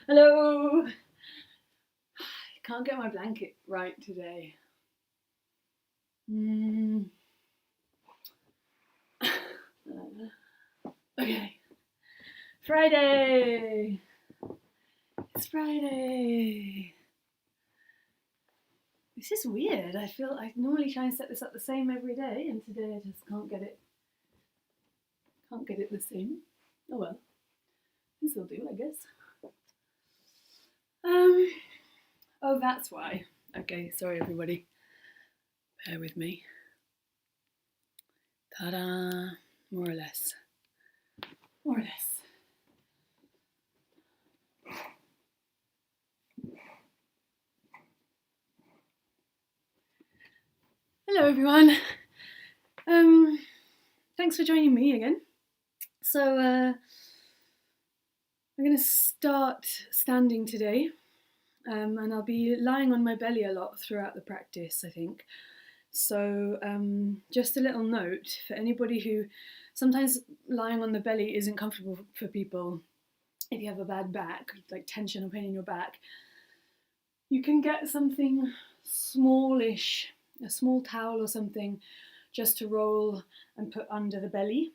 Hello. I can't get my blanket right today. Okay. Friday. It's Friday. This is weird. I feel I normally try and set this up the same every day, and today I just can't get it. Can't get it the same. Oh well. This will do, I guess. Oh, that's why. Okay, sorry everybody. Bear with me. Ta-da! More or less. More or less. Hello everyone. Thanks for joining me again. So I'm going to start standing today, and I'll be lying on my belly a lot throughout the practice, I think. So just a little note for anybody who sometimes lying on the belly isn't comfortable for people. If you have a bad back, like tension or pain in your back, you can get something smallish, a small towel or something, just to roll and put under the belly.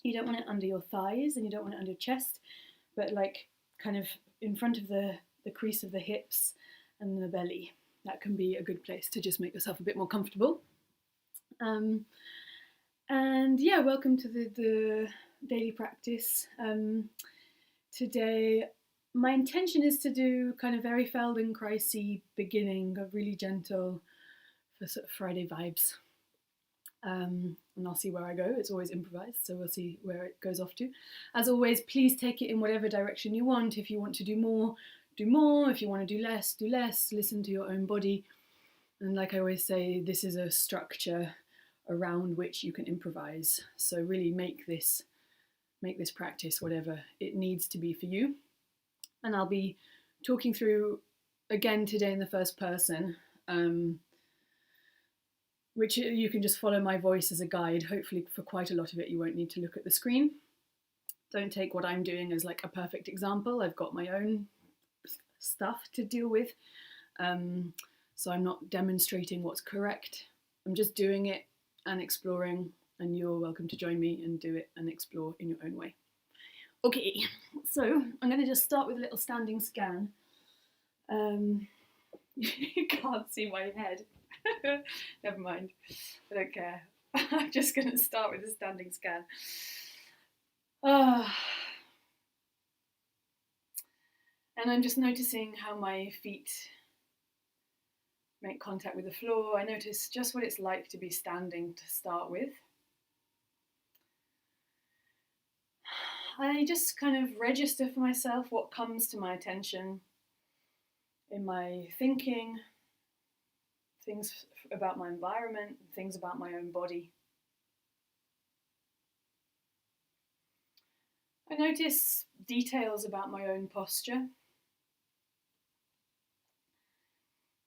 You don't want it under your thighs and you don't want it under your chest, but like kind of in front of the crease of the hips and the belly. That can be a good place to just make yourself a bit more comfortable. And yeah, welcome to the daily practice. Today, my intention is to do kind of very Feldenkrais-y beginning, a really gentle for sort of Friday vibes. And I'll see where I go. It's always improvised, so we'll see where it goes off to. As always, please take it in whatever direction you want. If you want to do more, do more. If you want to do less, do less. Listen to your own body. And like I always say, this is a structure around which you can improvise. So really make this practice whatever it needs to be for you. And I'll be talking through again today in the first person, which you can just follow my voice as a guide. Hopefully for quite a lot of it you won't need to look at the screen. Don't take what I'm doing as like a perfect example. I've got my own stuff to deal with. So I'm not demonstrating what's correct. I'm just doing it and exploring, and you're welcome to join me and do it and explore in your own way. Okay, so I'm going to just start with a little standing scan. You can't see my head. Never mind, I don't care. I'm just going to start with a standing scan. And I'm just noticing how my feet make contact with the floor. I notice just what it's like to be standing to start with. I just kind of register for myself what comes to my attention in my thinking, things about my environment, things about my own body. I notice details about my own posture.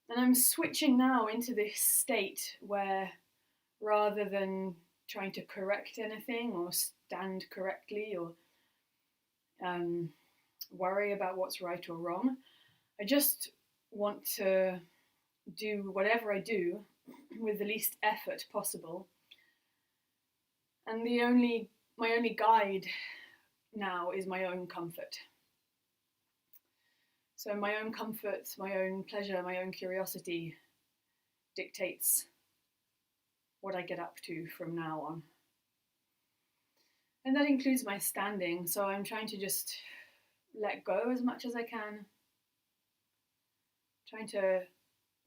And I'm switching now into this state where rather than trying to correct anything or stand correctly or worry about what's right or wrong, I just want to do whatever I do with the least effort possible. And my only guide now is my own comfort. So my own comfort, my own pleasure, my own curiosity dictates what I get up to from now on. And that includes my standing, so I'm trying to just let go as much as I can. Trying to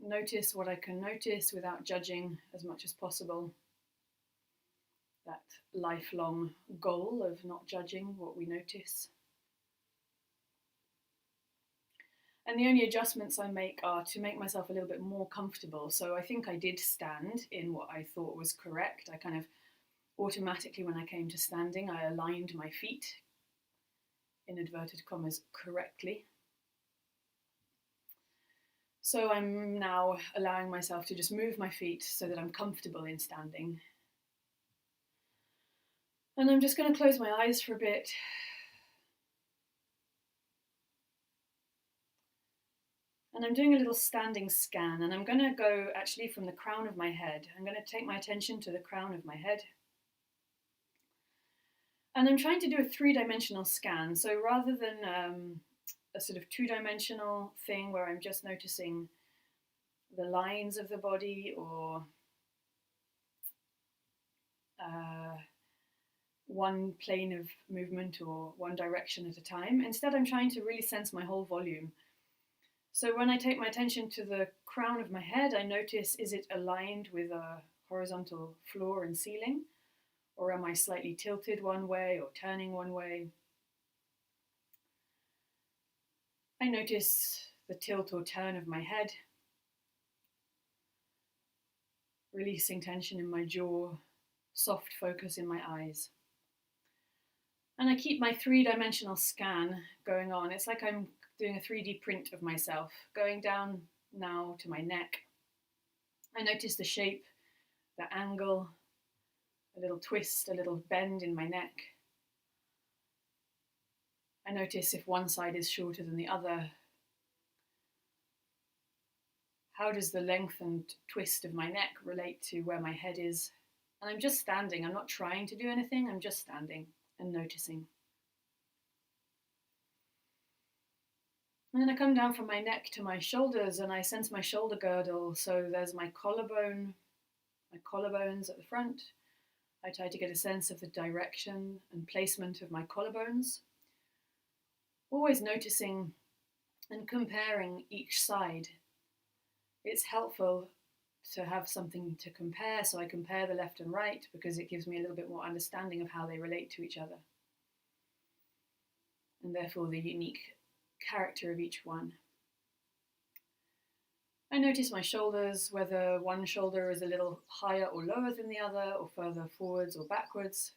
notice what I can notice without judging as much as possible. That lifelong goal of not judging what we notice. And the only adjustments I make are to make myself a little bit more comfortable. So I think I did stand in what I thought was correct. I kind of automatically, when I came to standing, I aligned my feet, in inverted commas, correctly. So I'm now allowing myself to just move my feet so that I'm comfortable in standing. And I'm just going to close my eyes for a bit And I'm doing a little standing scan, and I'm going to go actually from the crown of my head. I'm going to take my attention to the crown of my head. And I'm trying to do a 3-dimensional scan. So rather than a sort of 2-dimensional thing where I'm just noticing the lines of the body or one plane of movement or one direction at a time. Instead, I'm trying to really sense my whole volume. So when I take my attention to the crown of my head, I notice, is it aligned with a horizontal floor and ceiling? Or am I slightly tilted one way or turning one way? I notice the tilt or turn of my head, releasing tension in my jaw, soft focus in my eyes. And I keep my 3-dimensional scan going on. It's like I'm doing a 3D print of myself, going down now to my neck. I notice the shape, the angle, a little twist, a little bend in my neck. I notice if one side is shorter than the other. How does the length and twist of my neck relate to where my head is? And I'm just standing. I'm not trying to do anything. I'm just standing and noticing. And then I come down from my neck to my shoulders and I sense my shoulder girdle. So there's my collarbone, my collarbones at the front. I try to get a sense of the direction and placement of my collarbones. Always noticing and comparing each side. It's helpful to have something to compare, so I compare the left and right because it gives me a little bit more understanding of how they relate to each other, and therefore the unique character of each one. I notice my shoulders, whether one shoulder is a little higher or lower than the other, or further forwards or backwards.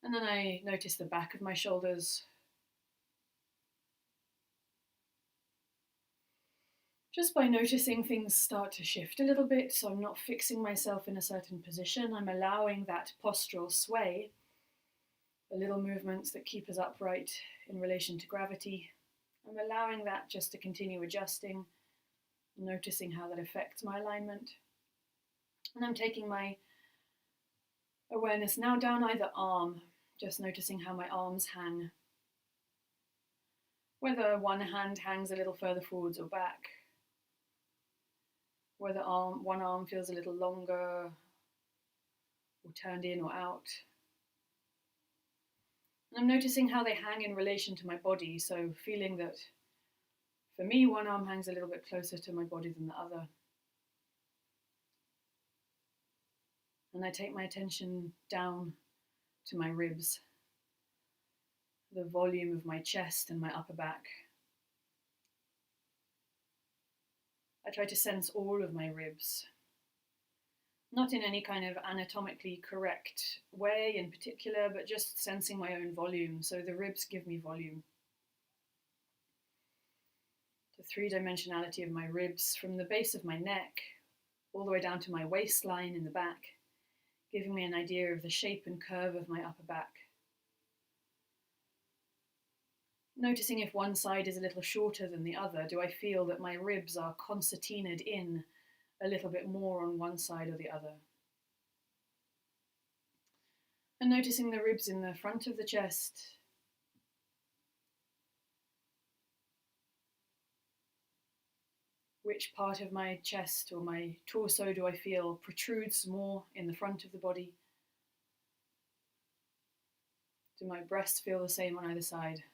And then I notice the back of my shoulders. Just by noticing, things start to shift a little bit, so I'm not fixing myself in a certain position. I'm allowing that postural sway, the little movements that keep us upright in relation to gravity. I'm allowing that just to continue adjusting, noticing how that affects my alignment. And I'm taking my awareness now down either arm, just noticing how my arms hang. Whether one hand hangs a little further forwards or back. Whether one arm feels a little longer or turned in or out. And I'm noticing how they hang in relation to my body, so feeling that for me, one arm hangs a little bit closer to my body than the other. And I take my attention down to my ribs, the volume of my chest and my upper back. I try to sense all of my ribs, not in any kind of anatomically correct way in particular, but just sensing my own volume. So the ribs give me volume. The 3-dimensionality of my ribs from the base of my neck all the way down to my waistline in the back, giving me an idea of the shape and curve of my upper back. Noticing if one side is a little shorter than the other, do I feel that my ribs are concertinaed in a little bit more on one side or the other? And noticing the ribs in the front of the chest. Which part of my chest or my torso do I feel protrudes more in the front of the body? Do my breasts feel the same on either side?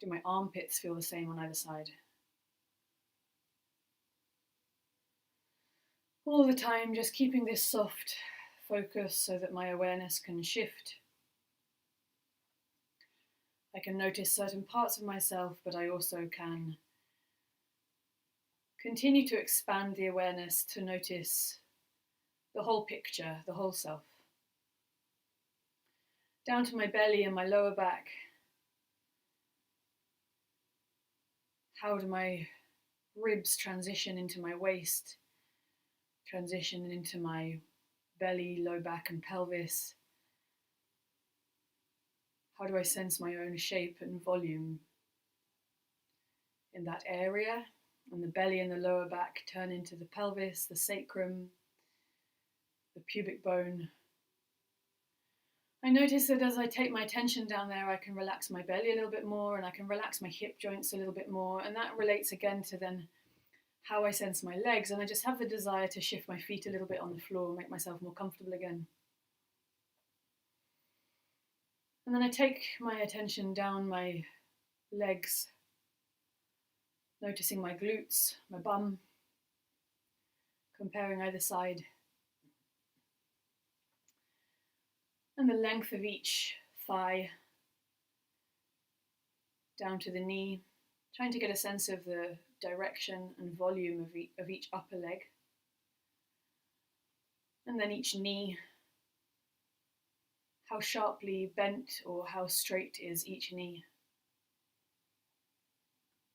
Do my armpits feel the same on either side? All the time, just keeping this soft focus so that my awareness can shift. I can notice certain parts of myself, but I also can continue to expand the awareness to notice the whole picture, the whole self. Down to my belly and my lower back. How do my ribs transition into my waist, transition into my belly, low back and pelvis? how do I sense my own shape and volume in that area? And the belly and the lower back turn into the pelvis, the sacrum, the pubic bone. I notice that as I take my attention down there, I can relax my belly a little bit more, and I can relax my hip joints a little bit more. And that relates again to then how I sense my legs. And I just have the desire to shift my feet a little bit on the floor, make myself more comfortable again. And then I take my attention down my legs, noticing my glutes, my bum, comparing either side. And the length of each thigh down to the knee, trying to get a sense of the direction and volume of each upper leg. And then each knee, how sharply bent or how straight is each knee.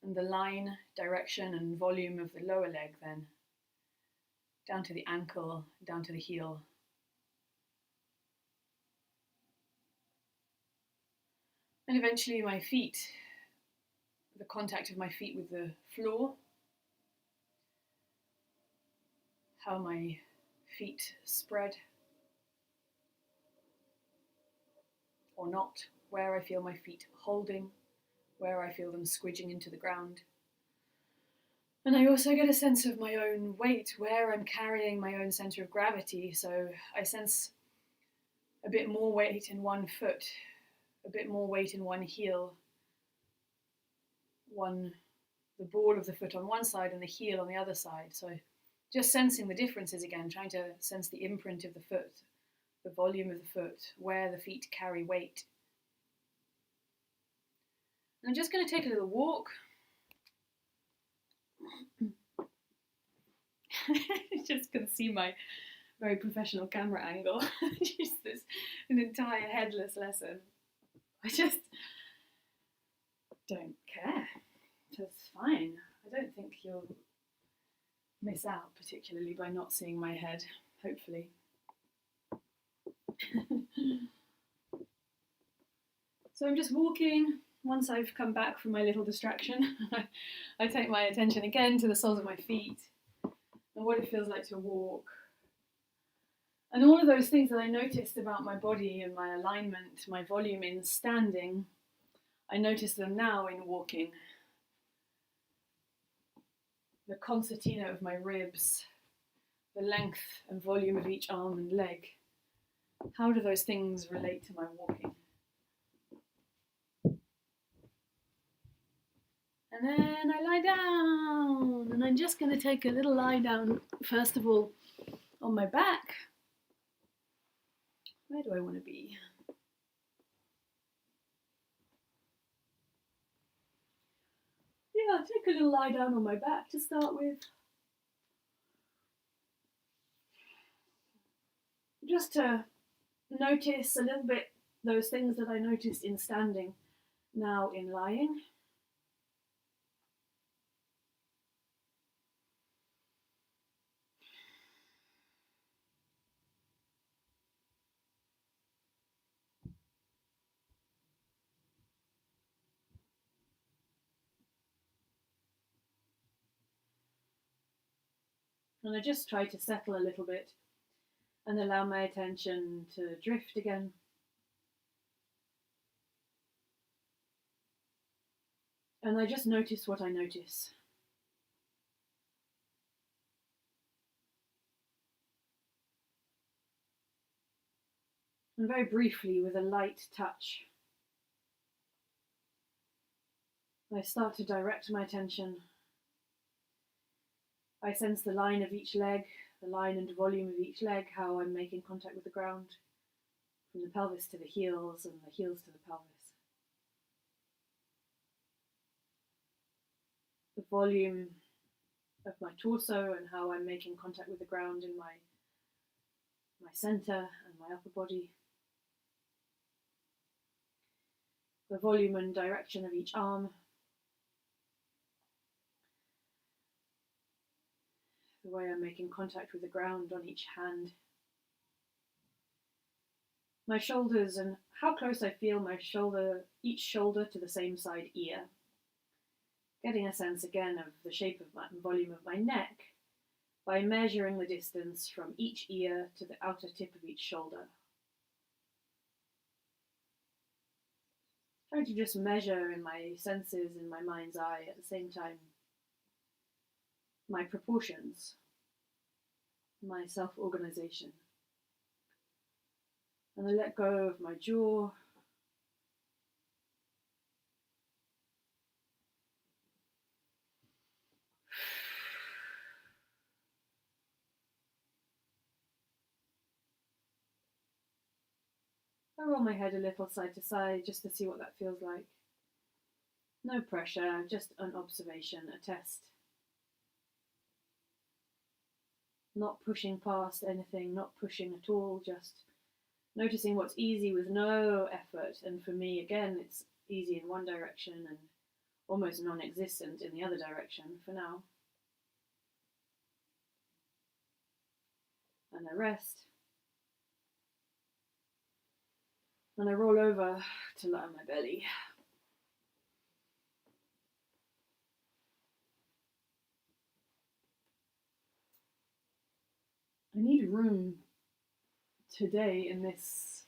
And the line, direction and volume of the lower leg then, down to the ankle, down to the heel. And eventually my feet, the contact of my feet with the floor, how my feet spread or not, where I feel my feet holding, where I feel them squidging into the ground. And I also get a sense of my own weight, where I'm carrying my own center of gravity. So I sense a bit more weight in one foot, a bit more weight in one heel, the ball of the foot on one side and the heel on the other side. So just sensing the differences again, trying to sense the imprint of the foot, the volume of the foot, where the feet carry weight. And I'm just going to take a little walk. You just can see my very professional camera angle. Just an entire headless lesson. I just don't care. That's fine. I don't think you'll miss out particularly by not seeing my head, hopefully. So I'm just walking. Once I've come back from my little distraction, I take my attention again to the soles of my feet and what it feels like to walk. And all of those things that I noticed about my body and my alignment, my volume in standing, I notice them now in walking. The concertina of my ribs, the length and volume of each arm and leg. How do those things relate to my walking? And then I lie down, and I'm just going to take a little lie down, first of all, on my back. Where do I want to be? Yeah, I'll take a little lie down on my back to start with. Just to notice a little bit those things that I noticed in standing, now in lying. And I just try to settle a little bit and allow my attention to drift again. And I just notice what I notice. And very briefly, with a light touch, I start to direct my attention. I sense the line of each leg, the line and volume of each leg, how I'm making contact with the ground, from the pelvis to the heels and the heels to the pelvis. The volume of my torso and how I'm making contact with the ground in my center and my upper body. The volume and direction of each arm. The way I'm making contact with the ground on each hand. my shoulders and how close I feel each shoulder to the same side ear. Getting a sense again of the shape of and volume of my neck by measuring the distance from each ear to the outer tip of each shoulder. Trying to just measure in my senses, in my mind's eye, at the same time, my proportions, my self-organization. And I let go of my jaw. I roll my head a little side to side just to see what that feels like. No pressure, just an observation, a test. Not pushing past anything, not pushing at all, just noticing what's easy with no effort. And for me, again, it's easy in one direction and almost non-existent in the other direction for now. And I rest. And I roll over to lie on my belly. I need room today in this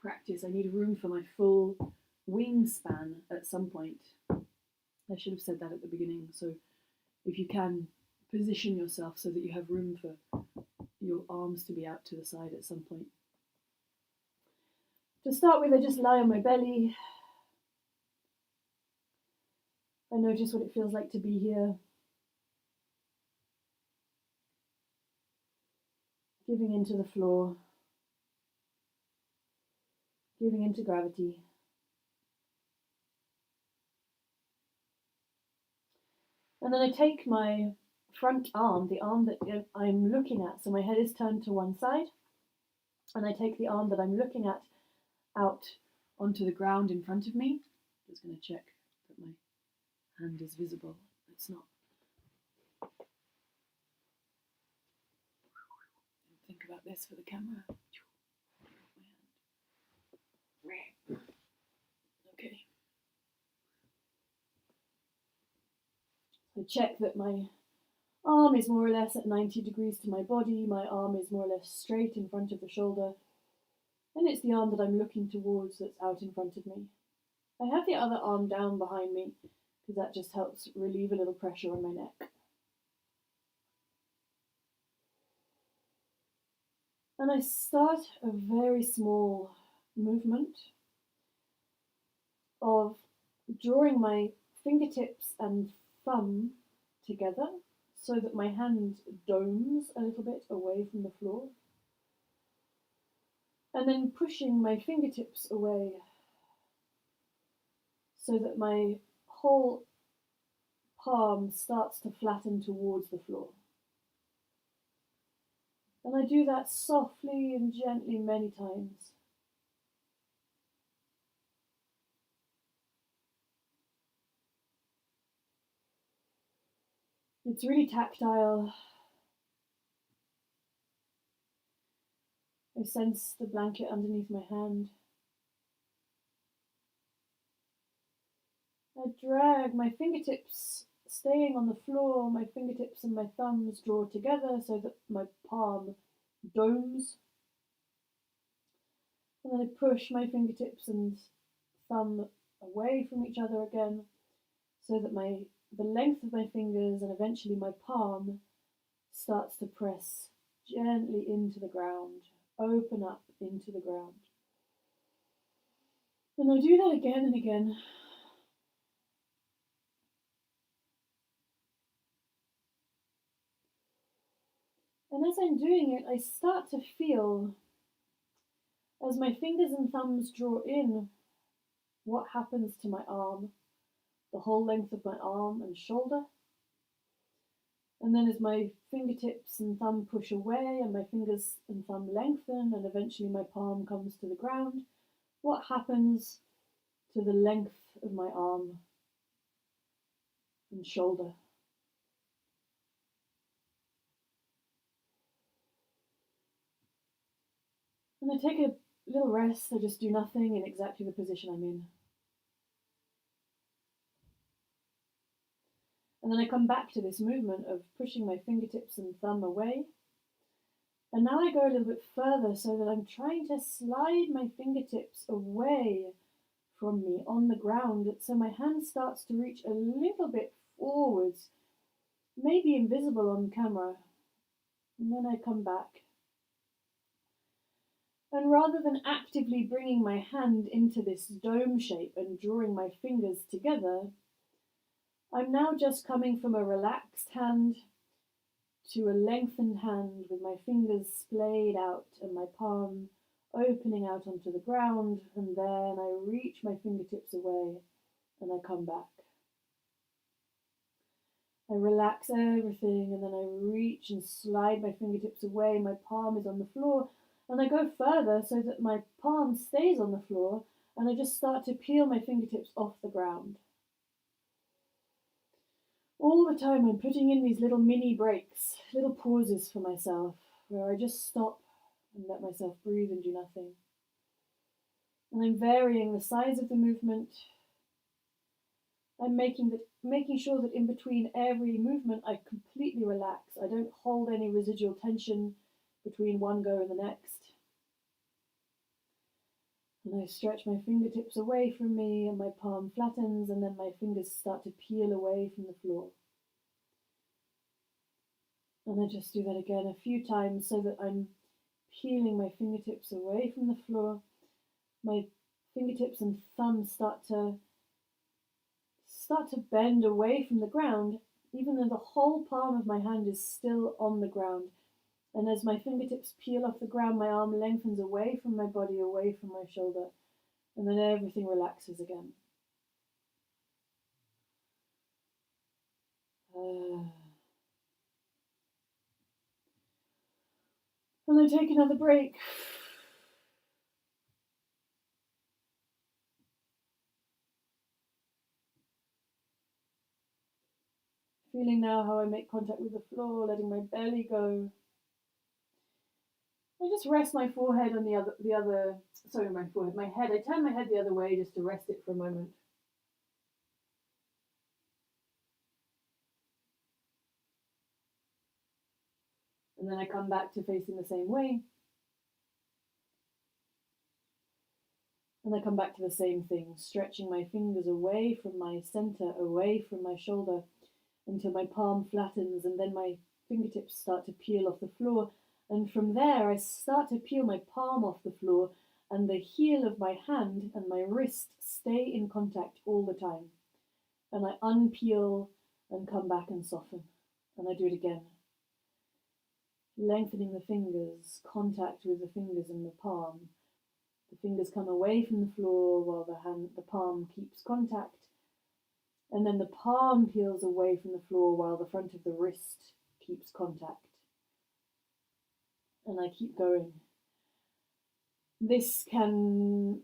practice. I need room for my full wingspan at some point. I should have said that at the beginning. So if you can, position yourself so that you have room for your arms to be out to the side at some point. To start with, I just lie on my belly. I notice what it feels like to be here. Giving into the floor. Giving into gravity. And then I take my front arm, the arm that I'm looking at, so my head is turned to one side, and I take the arm that I'm looking at out onto the ground in front of me. Just going to check that my hand is visible. It's not. Think about this for the camera. Okay. I check that my arm is more or less at 90 degrees to my body. My arm is more or less straight in front of the shoulder. And it's the arm that I'm looking towards that's out in front of me. I have the other arm down behind me because that just helps relieve a little pressure on my neck. And I start a very small movement of drawing my fingertips and thumb together so that my hand domes a little bit away from the floor. And then pushing my fingertips away so that my whole palm starts to flatten towards the floor. And I do that softly and gently many times. It's really tactile. I sense the blanket underneath my hand. I drag my fingertips staying on the floor, my fingertips and my thumbs draw together so that my palm domes. And then I push my fingertips and thumb away from each other again so that the length of my fingers and eventually my palm starts to press gently into the ground, open up into the ground. And I do that again and again. And as I'm doing it, I start to feel, as my fingers and thumbs draw in, what happens to my arm, the whole length of my arm and shoulder. And then as my fingertips and thumb push away and my fingers and thumb lengthen and eventually my palm comes to the ground, what happens to the length of my arm and shoulder? And I take a little rest. I just do nothing in exactly the position I'm in. And then I come back to this movement of pushing my fingertips and thumb away. And now I go a little bit further so that I'm trying to slide my fingertips away from me on the ground. So my hand starts to reach a little bit forwards, maybe invisible on camera. And then I come back. And rather than actively bringing my hand into this dome shape and drawing my fingers together, I'm now just coming from a relaxed hand to a lengthened hand with my fingers splayed out and my palm opening out onto the ground, and then I reach my fingertips away and I come back. I relax everything and then I reach and slide my fingertips away. My palm is on the floor and I go further so that my palm stays on the floor, and I just start to peel my fingertips off the ground. All the time I'm putting in these little mini breaks, little pauses for myself, where I just stop and let myself breathe and do nothing. And I'm varying the size of the movement. I'm making sure that in between every movement I completely relax. I don't hold any residual tension between one go and the next. And I stretch my fingertips away from me and my palm flattens, and then my fingers start to peel away from the floor. And I just do that again a few times so that I'm peeling my fingertips away from the floor. My fingertips and thumbs start to bend away from the ground, even though the whole palm of my hand is still on the ground. And as my fingertips peel off the ground, my arm lengthens away from my body, away from my shoulder, and then everything relaxes again. And I take another break. Feeling now how I make contact with the floor, letting my belly go. I just rest my forehead on my head. I turn my head the other way just to rest it for a moment. And then I come back to facing the same way. And I come back to the same thing, stretching my fingers away from my center, away from my shoulder, until my palm flattens, and then my fingertips start to peel off the floor. And from there, I start to peel my palm off the floor, and the heel of my hand and my wrist stay in contact all the time. And I unpeel and come back and soften. And I do it again. Lengthening the fingers, contact with the fingers and the palm. The fingers come away from the floor while the palm keeps contact. And then the palm peels away from the floor while the front of the wrist keeps contact. And I keep going. This can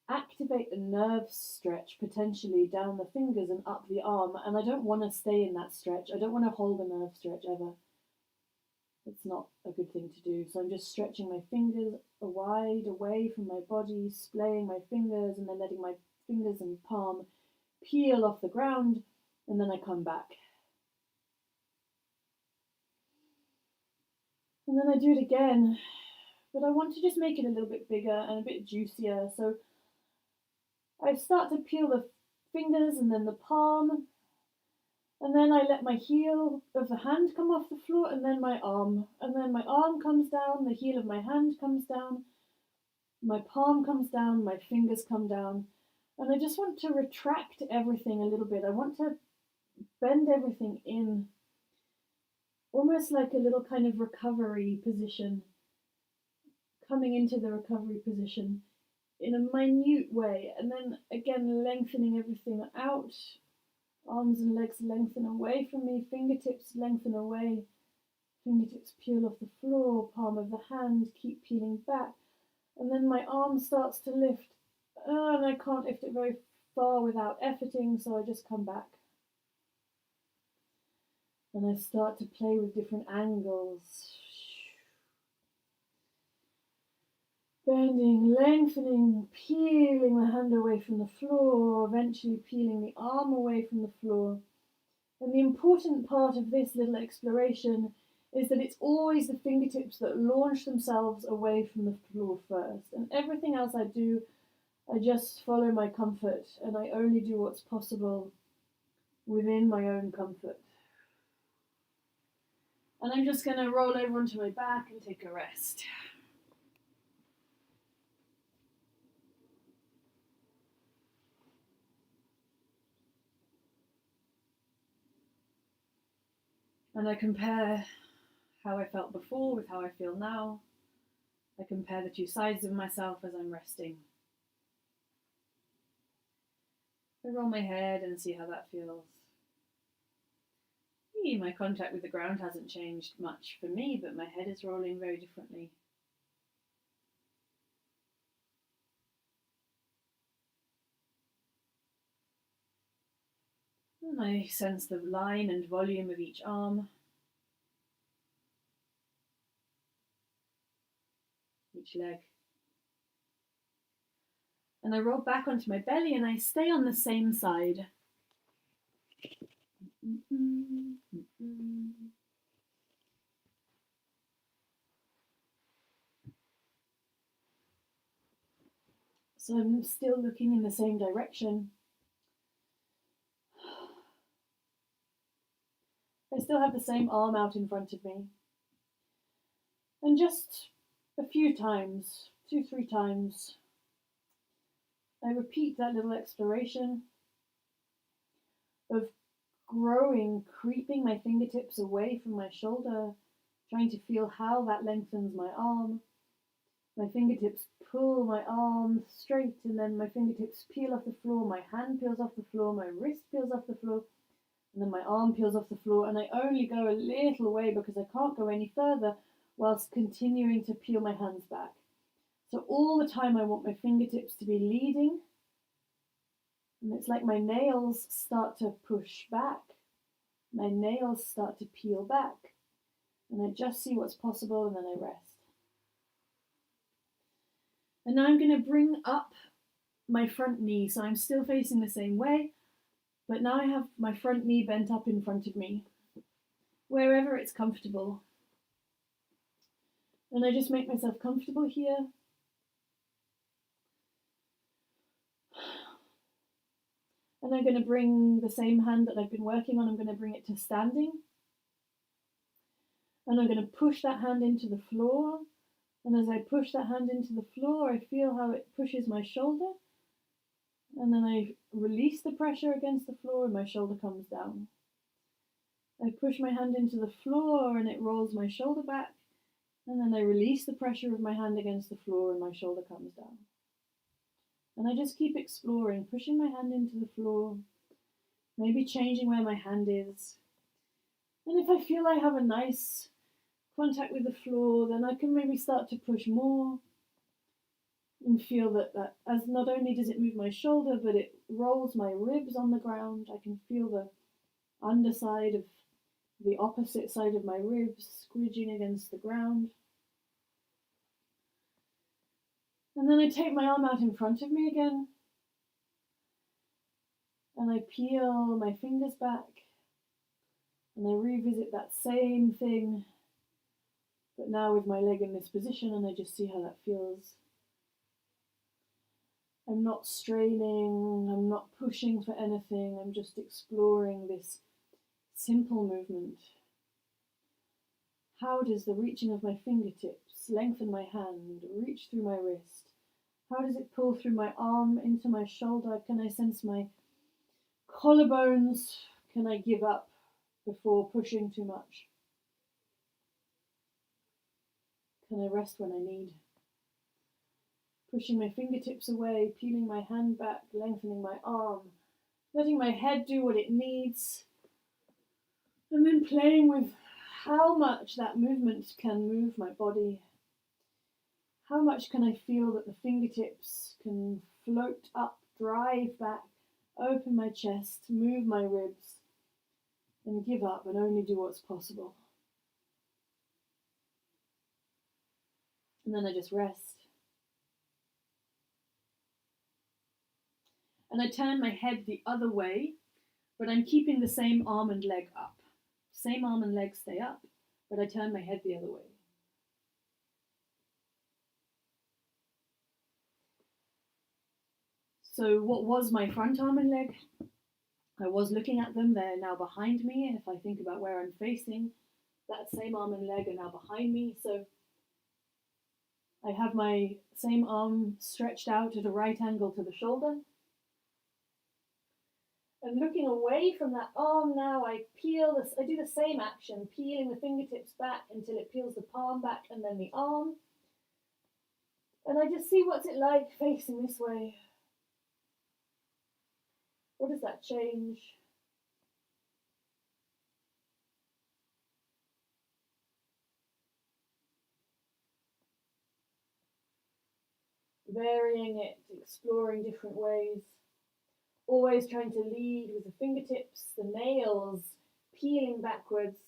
activate a nerve stretch potentially down the fingers and up the arm. And I don't want to stay in that stretch. I don't want to hold a nerve stretch ever. It's not a good thing to do. So I'm just stretching my fingers wide away from my body, splaying my fingers, and then letting my fingers and palm peel off the ground, and then I come back. And then I do it again, but I want to just make it a little bit bigger and a bit juicier. So I start to peel the fingers and then the palm, and then I let my heel of the hand come off the floor, and then my arm. And then my arm comes down, the heel of my hand comes down, my palm comes down, my fingers come down. And I just want to retract everything a little bit. I want to bend everything in, almost like a little kind of recovery position, coming into the recovery position in a minute way. And then again, lengthening everything out. Arms and legs lengthen away from me, fingertips lengthen away, fingertips peel off the floor, palm of the hand, keep peeling back, and then my arm starts to lift, and I can't lift it very far without efforting, so I just come back. And I start to play with different angles. Bending, lengthening, peeling the hand away from the floor, eventually peeling the arm away from the floor. And the important part of this little exploration is that it's always the fingertips that launch themselves away from the floor first. And everything else I do, I just follow my comfort, and I only do what's possible within my own comfort. And I'm just going to roll over onto my back and take a rest. And I compare how I felt before with how I feel now. I compare the two sides of myself as I'm resting. I roll my head and see how that feels. My contact with the ground hasn't changed much for me, but my head is rolling very differently. And I sense the line and volume of each arm, each leg. And I roll back onto my belly and I stay on the same side. So I'm still looking in the same direction. I still have the same arm out in front of me. And just a few times, 2-3 times, I repeat that little exploration of growing, creeping my fingertips away from my shoulder, trying to feel how that lengthens my arm. My fingertips pull my arm straight, and then my fingertips peel off the floor, my hand peels off the floor, my wrist peels off the floor, and then my arm peels off the floor, and I only go a little way because I can't go any further whilst continuing to peel my hands back. So all the time I want my fingertips to be leading, and it's like my nails start to push back, my nails start to peel back, and I just see what's possible, and then I rest. And now I'm going to bring up my front knee, so I'm still facing the same way, but now I have my front knee bent up in front of me, wherever it's comfortable. And I just make myself comfortable here. And I'm going to bring the same hand that I've been working on, I'm going to bring it to standing. And I'm going to push that hand into the floor. And as I push that hand into the floor, I feel how it pushes my shoulder. And then I release the pressure against the floor and my shoulder comes down. I push my hand into the floor and it rolls my shoulder back. And then I release the pressure of my hand against the floor and my shoulder comes down. And I just keep exploring, pushing my hand into the floor, maybe changing where my hand is. And if I feel I have a nice contact with the floor, then I can maybe start to push more and feel that as not only does it move my shoulder, but it rolls my ribs on the ground. I can feel the underside of the opposite side of my ribs squidging against the ground. And then I take my arm out in front of me again, and I peel my fingers back, and I revisit that same thing, but now with my leg in this position, and I just see how that feels. I'm not straining, I'm not pushing for anything, I'm just exploring this simple movement. How does the reaching of my fingertips lengthen my hand, reach through my wrist? How does it pull through my arm into my shoulder? Can I sense my collarbones? Can I give up before pushing too much? Can I rest when I need? Pushing my fingertips away, peeling my hand back, lengthening my arm, letting my head do what it needs, and then playing with how much that movement can move my body. How much can I feel that the fingertips can float up, drive back, open my chest, move my ribs, and give up and only do what's possible. And then I just rest. And I turn my head the other way, but I'm keeping the same arm and leg up. Same arm and leg stay up, but I turn my head the other way. So what was my front arm and leg? I was looking at them, they're now behind me. If I think about where I'm facing, that same arm and leg are now behind me. So I have my same arm stretched out at a right angle to the shoulder. And looking away from that arm now, I do the same action, peeling the fingertips back until it peels the palm back and then the arm. And I just see what's it like facing this way. What does that change? Varying it, exploring different ways. Always trying to lead with the fingertips, the nails, peeling backwards.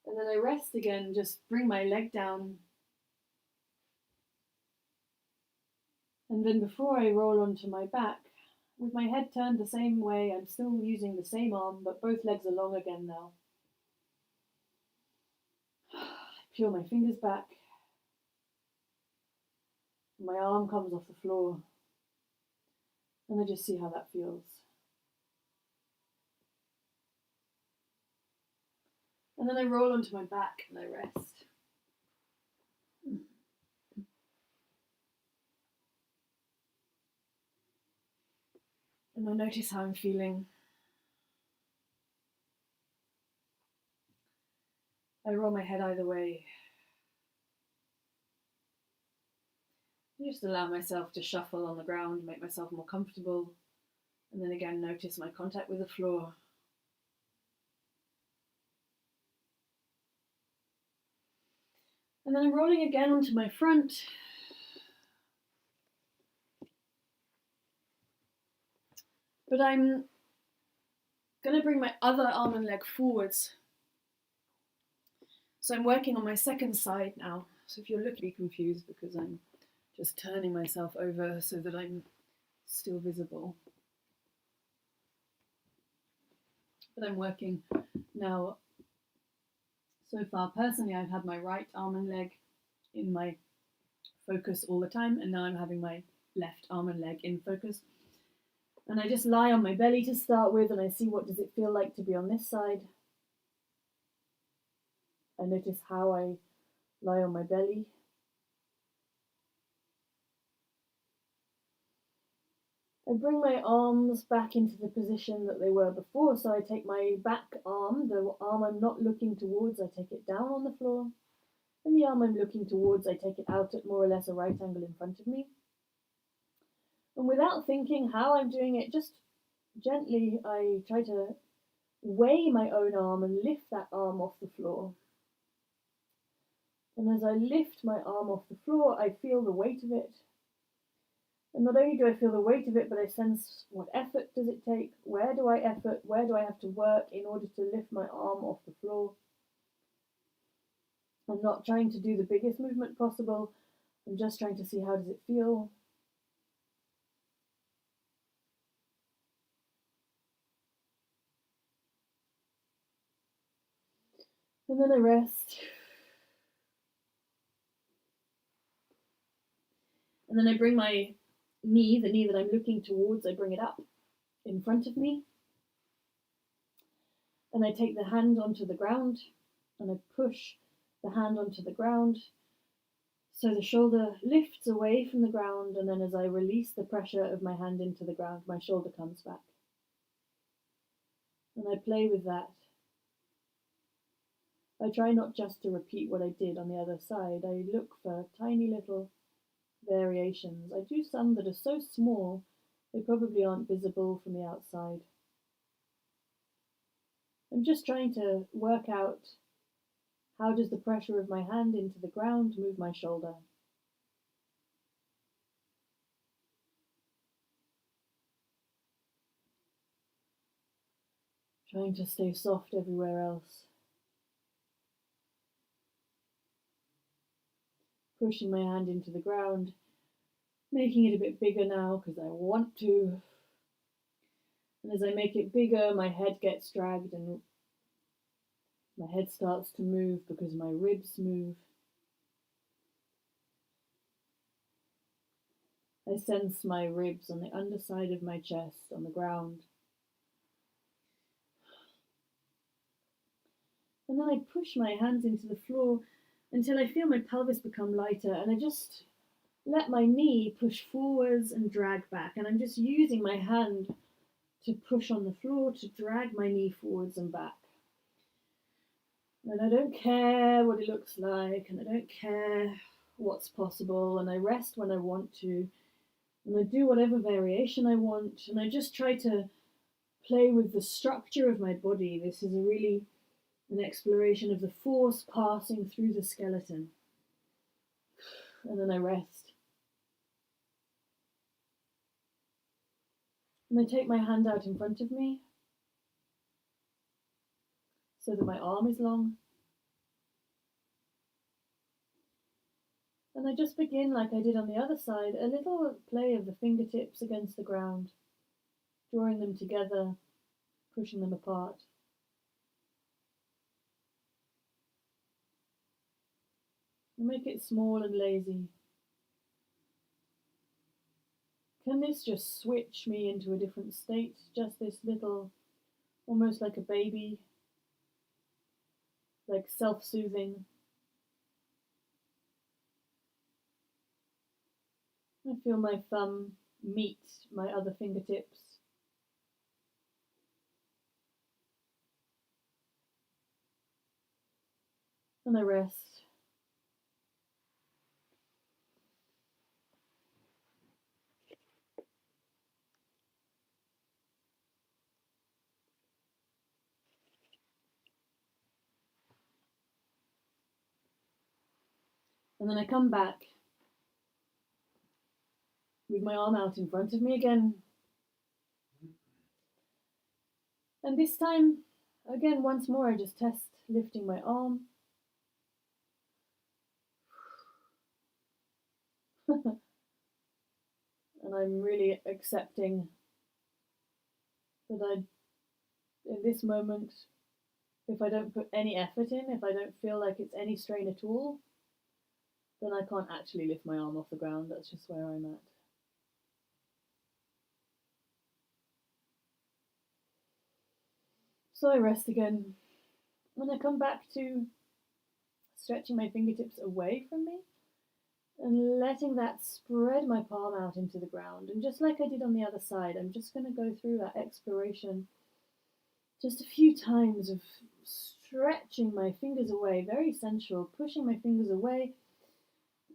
And then I rest again, just bring my leg down. And then before I roll onto my back, with my head turned the same way, I'm still using the same arm, but both legs are long again now. Peel my fingers back. My arm comes off the floor. And I just see how that feels. And then I roll onto my back and I rest. And I notice how I'm feeling. I roll my head either way. I just allow myself to shuffle on the ground, make myself more comfortable, and then again notice my contact with the floor. And then I'm rolling again onto my front. But I'm going to bring my other arm and leg forwards. So I'm working on my second side now. So if you're looking, be confused because I'm just turning myself over so that I'm still visible. But I'm working now. So far, personally, I've had my right arm and leg in my focus all the time, and now I'm having my left arm and leg in focus. And I just lie on my belly to start with, and I see what does it feel like to be on this side. I notice how I lie on my belly. I bring my arms back into the position that they were before, so I take my back arm, the arm I'm not looking towards, I take it down on the floor, and the arm I'm looking towards, I take it out at more or less a right angle in front of me. And without thinking how I'm doing it, just gently I try to weigh my own arm and lift that arm off the floor. And as I lift my arm off the floor, I feel the weight of it. And not only do I feel the weight of it, but I sense what effort does it take, where do I effort, where do I have to work in order to lift my arm off the floor. I'm not trying to do the biggest movement possible, I'm just trying to see how does it feel. And then I rest. And then I bring my knee, the knee that I'm looking towards, I bring it up in front of me. And I take the hand onto the ground and I push the hand onto the ground. So the shoulder lifts away from the ground, and then as I release the pressure of my hand into the ground, my shoulder comes back. And I play with that. I try not just to repeat what I did on the other side. I look for tiny little variations. I do some that are so small, they probably aren't visible from the outside. I'm just trying to work out how does the pressure of my hand into the ground move my shoulder. trying to stay soft everywhere else. Pushing my hand into the ground, making it a bit bigger now because I want to. And as I make it bigger, my head gets dragged and my head starts to move because my ribs move. I sense my ribs on the underside of my chest on the ground. And then I push my hands into the floor until I feel my pelvis become lighter, and I just let my knee push forwards and drag back. And I'm just using my hand to push on the floor to drag my knee forwards and back. And I don't care what it looks like, and I don't care what's possible, and I rest when I want to, and I do whatever variation I want, and I just try to play with the structure of my body. This is really an exploration of the force passing through the skeleton. And then I rest. And I take my hand out in front of me so that my arm is long. And I just begin, like I did on the other side, a little play of the fingertips against the ground, drawing them together, pushing them apart. And make it small and lazy. Can this just switch me into a different state? Just this little, almost like a baby, like self-soothing. I feel my thumb meet my other fingertips. And I rest. And then I come back with my arm out in front of me again. And this time, again, once more, I just test lifting my arm. And I'm really accepting that in this moment, if I don't put any effort in, if I don't feel like it's any strain at all, then I can't actually lift my arm off the ground. That's just where I'm at. So I rest again. And I come back to stretching my fingertips away from me and letting that spread my palm out into the ground. And just like I did on the other side, I'm just going to go through that exploration just a few times of stretching my fingers away, very sensual, pushing my fingers away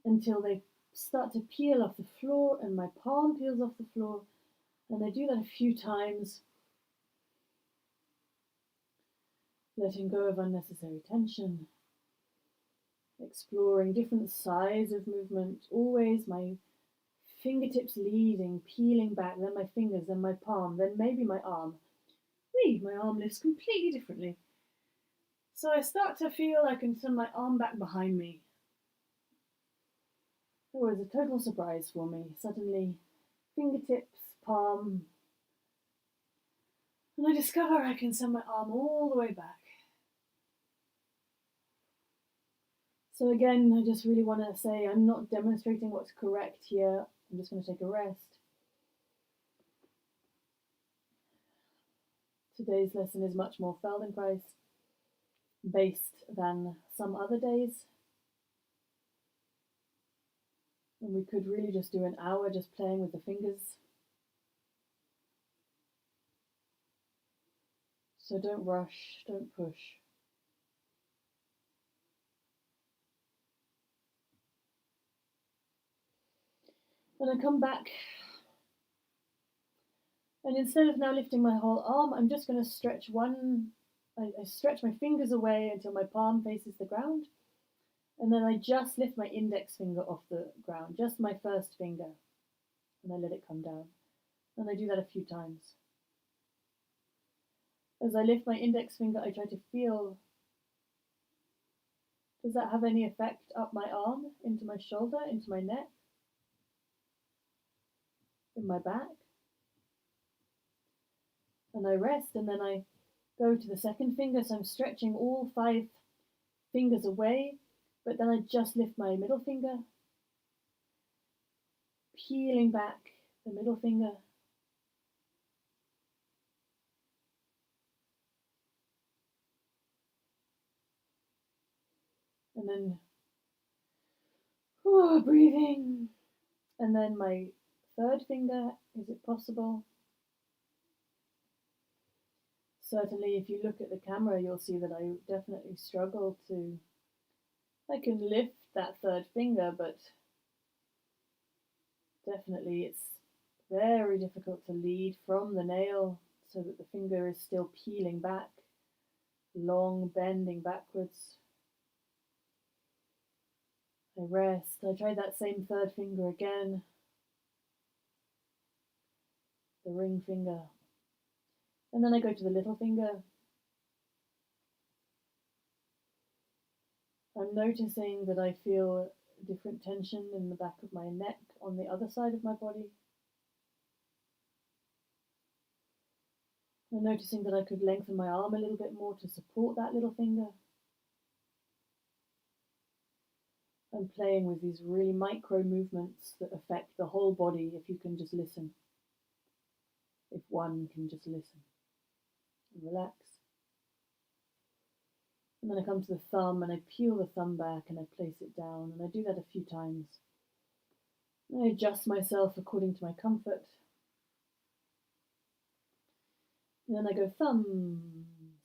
until they start to peel off the floor and my palm peels off the floor. And I do that a few times, letting go of unnecessary tension, exploring different sides of movement, always my fingertips leading, peeling back, then my fingers, then my palm, then maybe my arm. My arm lifts completely differently. So I start to feel I can send my arm back behind me. It was a total surprise for me. Suddenly, fingertips, palm, and I discover I can send my arm all the way back. So again, I just really want to say I'm not demonstrating what's correct here. I'm just going to take a rest. Today's lesson is much more Feldenkrais based than some other days. And we could really just do an hour just playing with the fingers. So don't rush, don't push. When I come back, and instead of now lifting my whole arm, I'm just going to stretch I stretch my fingers away until my palm faces the ground. And then I just lift my index finger off the ground, just my first finger. And I let it come down. And I do that a few times. As I lift my index finger, I try to feel, does that have any effect up my arm, into my shoulder, into my neck, in my back? And I rest, and then I go to the second finger, so I'm stretching all 5 fingers away, but then I just lift my middle finger, peeling back the middle finger. And then breathing. And then my third finger, is it possible? Certainly, if you look at the camera, you'll see that I definitely struggle to, I can lift that third finger, but definitely it's very difficult to lead from the nail so that the finger is still peeling back, long bending backwards. I rest. I try that same third finger again, the ring finger. And then I go to the little finger. I'm noticing that I feel different tension in the back of my neck on the other side of my body. I'm noticing that I could lengthen my arm a little bit more to support that little finger. I'm playing with these really micro movements that affect the whole body if you can just listen. If one can just listen and relax. And then I come to the thumb and I peel the thumb back and I place it down, and I do that a few times. And I adjust myself according to my comfort. And then I go thumb,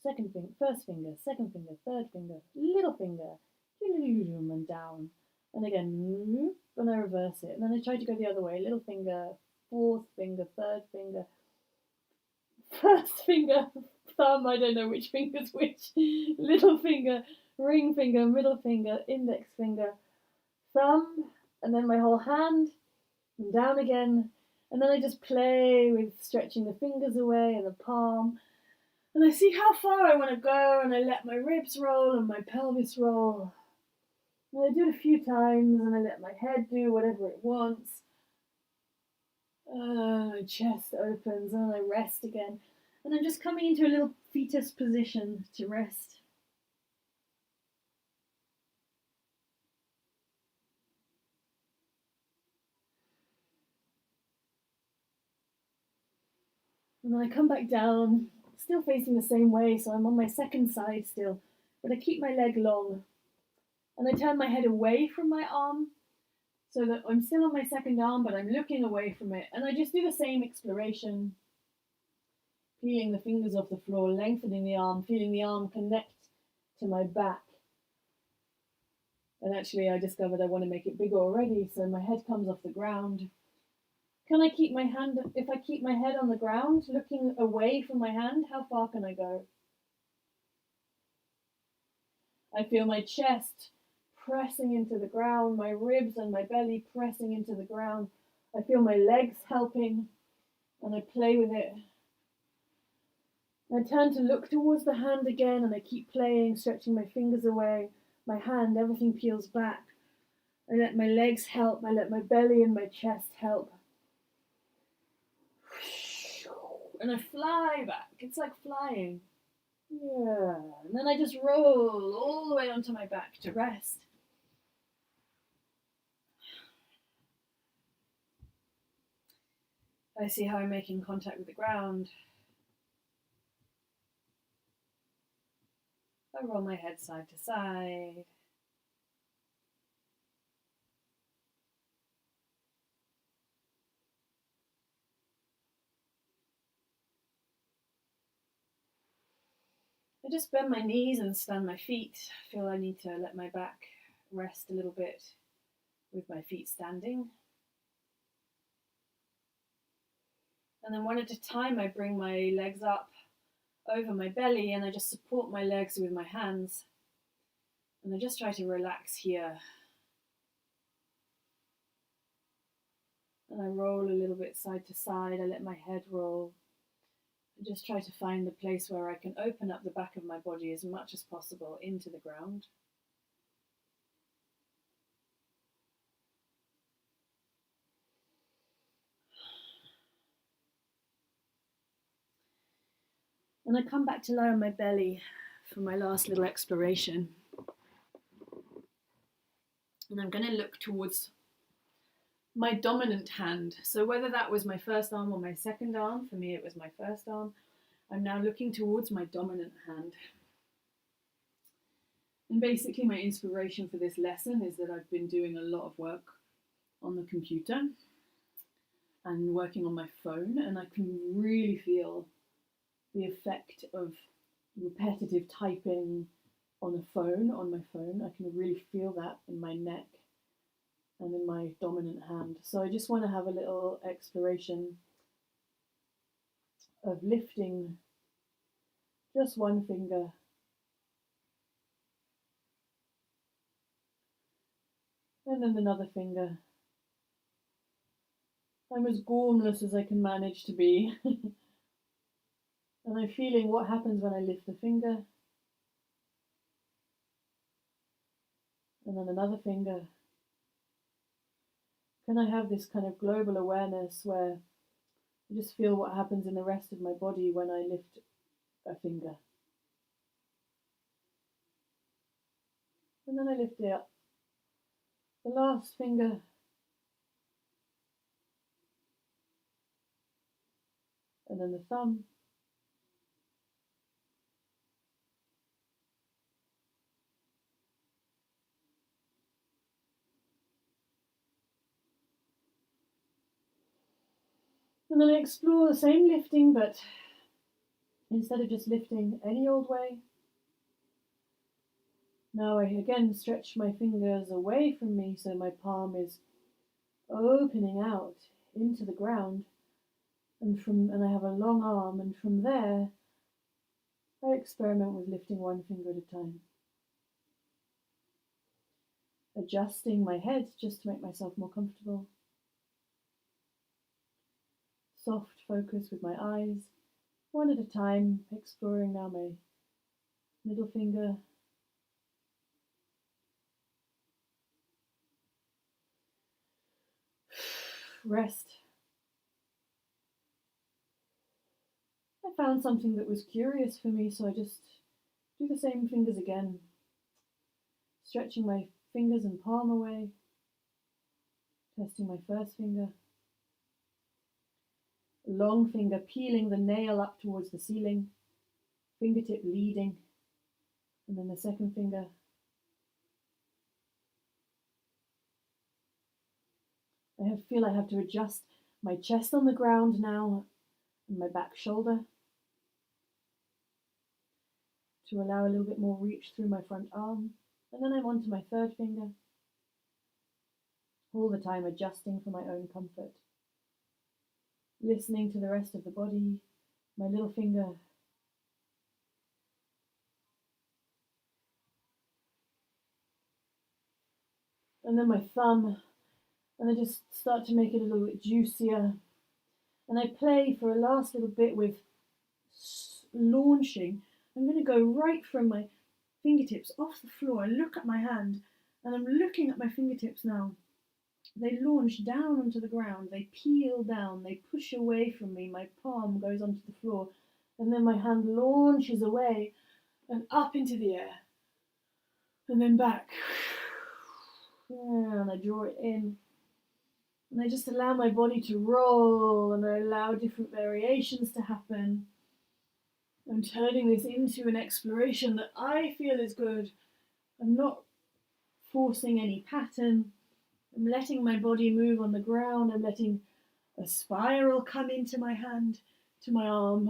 second finger, first finger, second finger, third finger, little finger, and down. And again, and I reverse it. And then I try to go the other way, little finger, fourth finger, third finger, first finger, thumb, I don't know which finger's which, little finger, ring finger, middle finger, index finger, thumb, and then my whole hand, and down again. And then I just play with stretching the fingers away and the palm. And I see how far I want to go, and I let my ribs roll and my pelvis roll. And I do it a few times, and I let my head do whatever it wants. My chest opens, and I rest again. And I'm just coming into a little fetus position to rest. And then I come back down, still facing the same way, so I'm on my second side still, but I keep my leg long. And I turn my head away from my arm, so that I'm still on my second arm, but I'm looking away from it. And I just do the same exploration, peeling the fingers off the floor, lengthening the arm, feeling the arm connect to my back. And actually I discovered I want to make it bigger already, so my head comes off the ground. Can I keep my hand, if I keep my head on the ground, looking away from my hand, how far can I go? I feel my chest pressing into the ground, my ribs and my belly pressing into the ground. I feel my legs helping, and I play with it. I turn to look towards the hand again, and I keep playing, stretching my fingers away. My hand, everything peels back. I let my legs help, I let my belly and my chest help. And I fly back. It's like flying. Yeah. And then I just roll all the way onto my back to rest. I see how I'm making contact with the ground. I roll my head side to side. I just bend my knees and stand my feet. I feel I need to let my back rest a little bit with my feet standing. And then one at a time, I bring my legs up over my belly and I just support my legs with my hands. And I just try to relax here. And I roll a little bit side to side. I let my head roll. And just try to find the place where I can open up the back of my body as much as possible into the ground. And I come back to lie on my belly for my last little exploration. And I'm going to look towards my dominant hand. So whether that was my first arm or my second arm, for me it was my first arm, I'm now looking towards my dominant hand. And basically my inspiration for this lesson is that I've been doing a lot of work on the computer and working on my phone, and I can really feel the effect of repetitive typing on my phone. I can really feel that in my neck and in my dominant hand. So I just want to have a little exploration of lifting just one finger and then another finger. I'm as gormless as I can manage to be. And I'm feeling what happens when I lift a finger and then another finger. Can I have this kind of global awareness where I just feel what happens in the rest of my body when I lift a finger? And then I lift it up. The last finger. And then the thumb. And then I explore the same lifting, but instead of just lifting any old way, now I again stretch my fingers away from me so my palm is opening out into the ground, and I have a long arm, and from there I experiment with lifting one finger at a time. Adjusting my head just to make myself more comfortable. Soft focus with my eyes, one at a time, exploring now my middle finger. Rest. I found something that was curious for me, so I just do the same fingers again, stretching my fingers and palm away, testing my first finger. Long finger peeling the nail up towards the ceiling, fingertip leading, and then the second finger. I feel I have to adjust my chest on the ground now and my back shoulder to allow a little bit more reach through my front arm. And then I'm on to my third finger, all the time adjusting for my own comfort. Listening to the rest of the body, my little finger. And then my thumb, and I just start to make it a little bit juicier. And I play for a last little bit with launching. I'm going to go right from my fingertips off the floor. I look at my hand, and I'm looking at my fingertips now. They launch down onto the ground, they peel down, they push away from me, my palm goes onto the floor, and then my hand launches away and up into the air, and then back, and I draw it in, and I just allow my body to roll, and I allow different variations to happen. I'm turning this into an exploration that I feel is good. I'm not forcing any pattern. I'm letting my body move on the ground. I'm letting a spiral come into my hand, to my arm.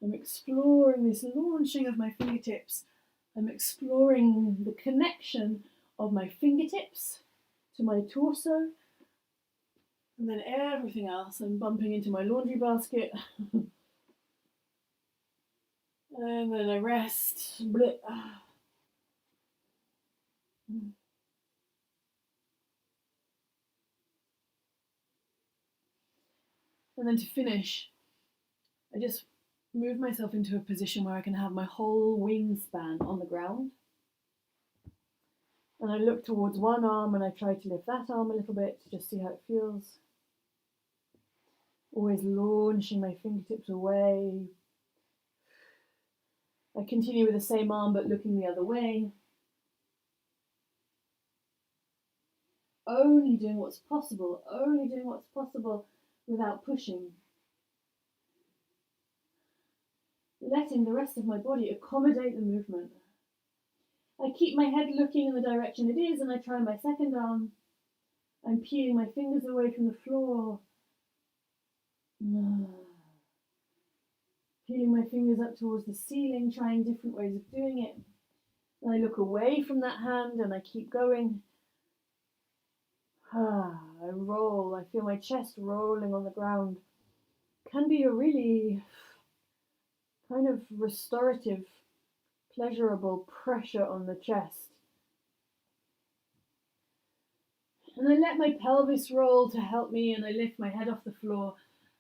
I'm exploring this launching of my fingertips. I'm exploring the connection of my fingertips to my torso. And then everything else. I'm bumping into my laundry basket. And then I rest. Blip. And then to finish, I just move myself into a position where I can have my whole wingspan on the ground. And I look towards one arm and I try to lift that arm a little bit to just see how it feels. Always launching my fingertips away. I continue with the same arm but looking the other way. Only doing what's possible without pushing. Letting the rest of my body accommodate the movement. I keep my head looking in the direction it is and I try my second arm. I'm peeling my fingers away from the floor. Peeling my fingers up towards the ceiling, trying different ways of doing it. And I look away from that hand and I keep going. I roll, I feel my chest rolling on the ground. Can be a really kind of restorative, pleasurable pressure on the chest. And I let my pelvis roll to help me and I lift my head off the floor.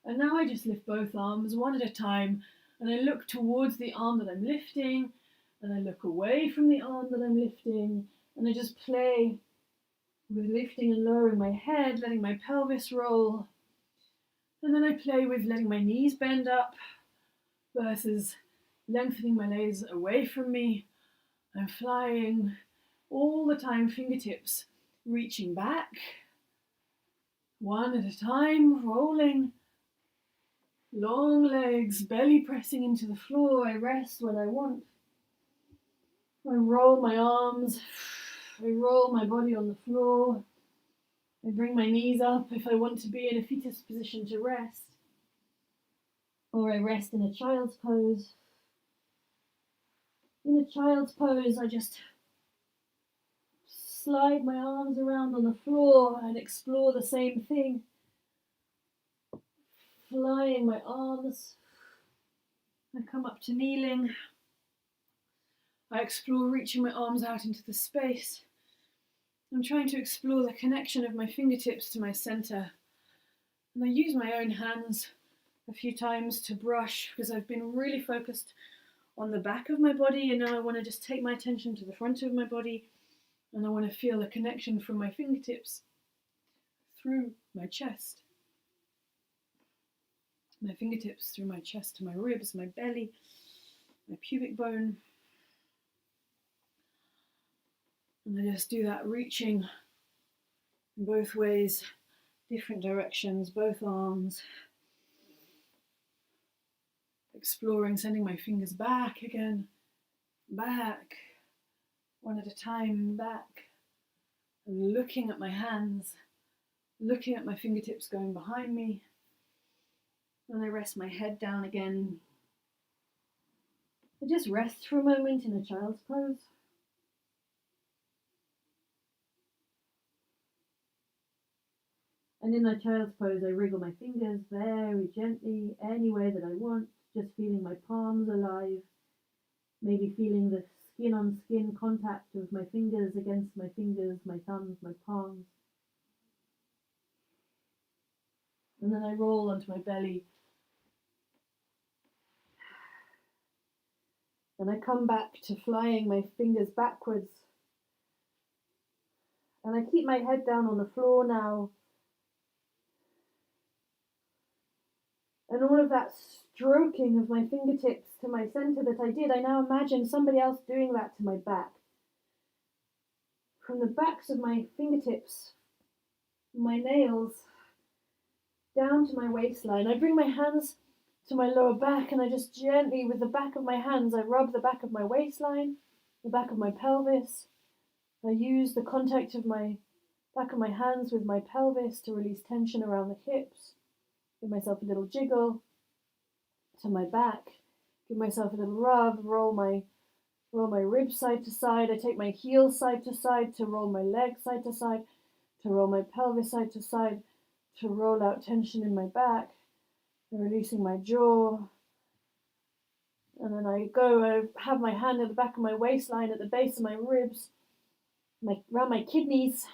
And now I just lift both arms one at a time and I look towards the arm that I'm lifting and I look away from the arm that I'm lifting and I just play with lifting and lowering my head, letting my pelvis roll. And then I play with letting my knees bend up versus lengthening my legs away from me. I'm flying all the time, fingertips reaching back, one at a time, rolling. Long legs, belly pressing into the floor. I rest when I want. I roll my arms. I roll my body on the floor. I bring my knees up if I want to be in a fetus position to rest. Or I rest in a child's pose. In a child's pose, I just slide my arms around on the floor and explore the same thing. Flying my arms. I come up to kneeling. I explore reaching my arms out into the space. I'm trying to explore the connection of my fingertips to my center. And I use my own hands a few times to brush because I've been really focused on the back of my body and now I want to just take my attention to the front of my body and I want to feel a connection from my fingertips through my chest. My fingertips through my chest to my ribs, my belly, my pubic bone. And I just do that reaching in both ways, different directions, both arms. Exploring, sending my fingers back again, back, one at a time, back. And looking at my hands, looking at my fingertips going behind me. And I rest my head down again. I just rest for a moment in a child's pose. And in my child's pose, I wriggle my fingers very gently, any way that I want, just feeling my palms alive, maybe feeling the skin-on-skin contact of my fingers against my fingers, my thumbs, my palms. And then I roll onto my belly. And I come back to flying my fingers backwards. And I keep my head down on the floor now. And all of that stroking of my fingertips to my center that I did, I now imagine somebody else doing that to my back. From the backs of my fingertips, my nails, down to my waistline. I bring my hands to my lower back and I just gently, with the back of my hands, I rub the back of my waistline, the back of my pelvis. I use the contact of my back of my hands with my pelvis to release tension around the hips. Give myself a little jiggle to my back. Give myself a little rub, roll my ribs side to side. I take my heels side to side to roll my legs side to side, to roll my pelvis side to side, to roll out tension in my back, and releasing my jaw. And then I have my hand at the back of my waistline, at the base of my ribs, around my kidneys,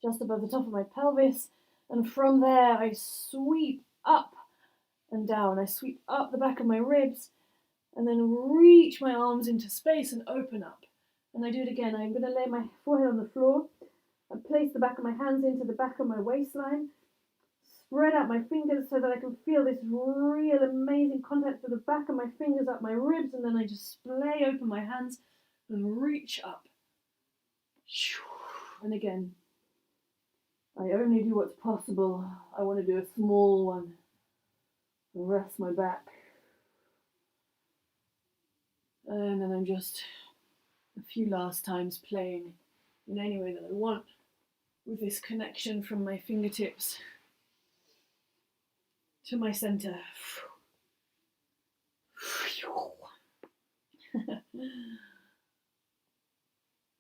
just above the top of my pelvis. And from there, I sweep up and down. I sweep up the back of my ribs and then reach my arms into space and open up. And I do it again. I'm going to lay my forehead on the floor and place the back of my hands into the back of my waistline. Spread out my fingers so that I can feel this real amazing contact with the back of my fingers up my ribs, and then I just splay open my hands and reach up. And again, I only do what's possible. I want to do a small one. Rest my back. And then I'm just a few last times playing in any way that I want with this connection from my fingertips to my center.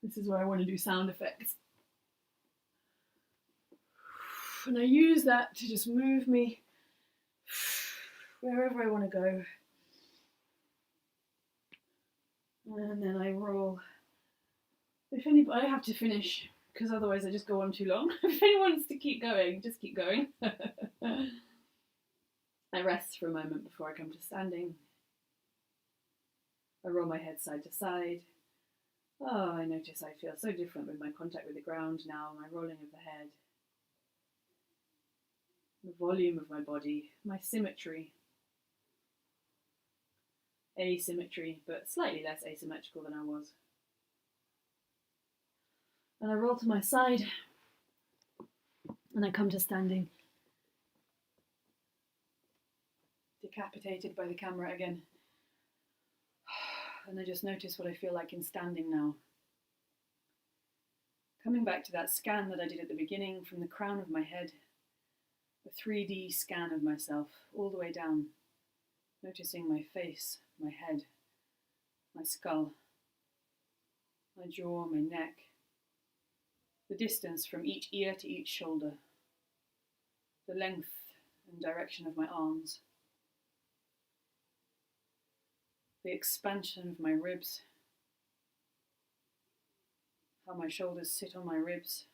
This is where I want to do sound effects. And I use that to just move me wherever I want to go. And then I roll. I have to finish, because otherwise I just go on too long. If anyone wants to keep going, just keep going. I rest for a moment before I come to standing. I roll my head side to side. Oh, I notice I feel so different with my contact with the ground now, my rolling of the head, the volume of my body, my symmetry. Asymmetry, but slightly less asymmetrical than I was. And I roll to my side, and I come to standing. Decapitated by the camera again. And I just notice what I feel like in standing now. Coming back to that scan that I did at the beginning, from the crown of my head, a 3D scan of myself, all the way down, noticing my face, my head, my skull, my jaw, my neck, the distance from each ear to each shoulder, the length and direction of my arms, the expansion of my ribs, how my shoulders sit on my ribs.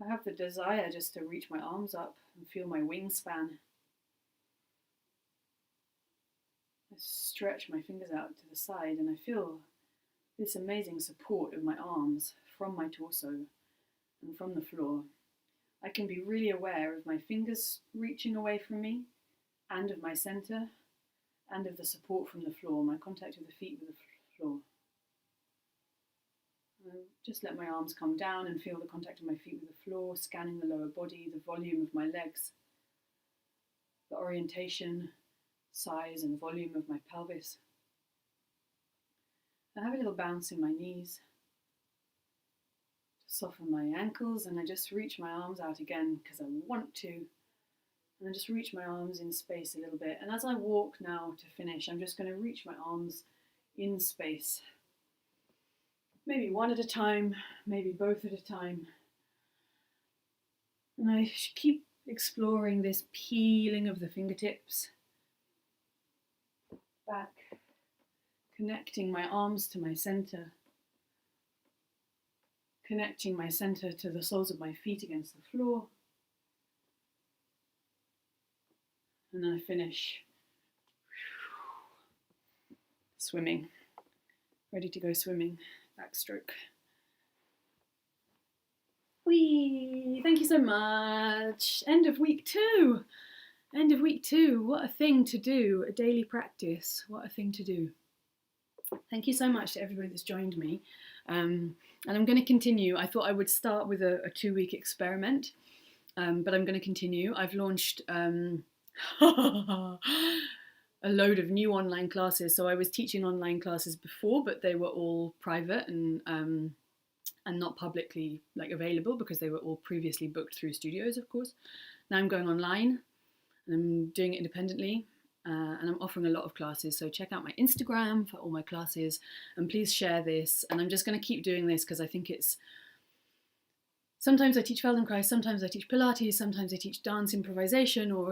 I have the desire just to reach my arms up and feel my wingspan. I stretch my fingers out to the side and I feel this amazing support of my arms from my torso and from the floor. I can be really aware of my fingers reaching away from me, and of my center, and of the support from the floor, my contact with the feet with the floor. Just let my arms come down and feel the contact of my feet with the floor, scanning the lower body, the volume of my legs, the orientation, size and volume of my pelvis. I have a little bounce in my knees to soften my ankles, and I just reach my arms out again because I want to. And I just reach my arms in space a little bit. And as I walk now to finish, I'm just going to reach my arms in space. Maybe one at a time, maybe both at a time. And I keep exploring this peeling of the fingertips back, connecting my arms to my center, connecting my center to the soles of my feet against the floor. And then I finish swimming, ready to go swimming, backstroke. Whee! Thank you so much. End of week 2. End of week 2. What a thing to do. A daily practice. What a thing to do. Thank you so much to everybody that's joined me. And I'm going to continue. I thought I would start with a 2-week experiment, but I'm going to continue. I've launched a load of new online classes. So I was teaching online classes before, but they were all private and not publicly available because they were all previously booked through studios, of course. Now I'm going online and I'm doing it independently, and I'm offering a lot of classes. So check out my Instagram for all my classes, and please share this. And I'm just going to keep doing this because I think it's, sometimes I teach Feldenkrais, sometimes I teach Pilates, sometimes I teach dance improvisation or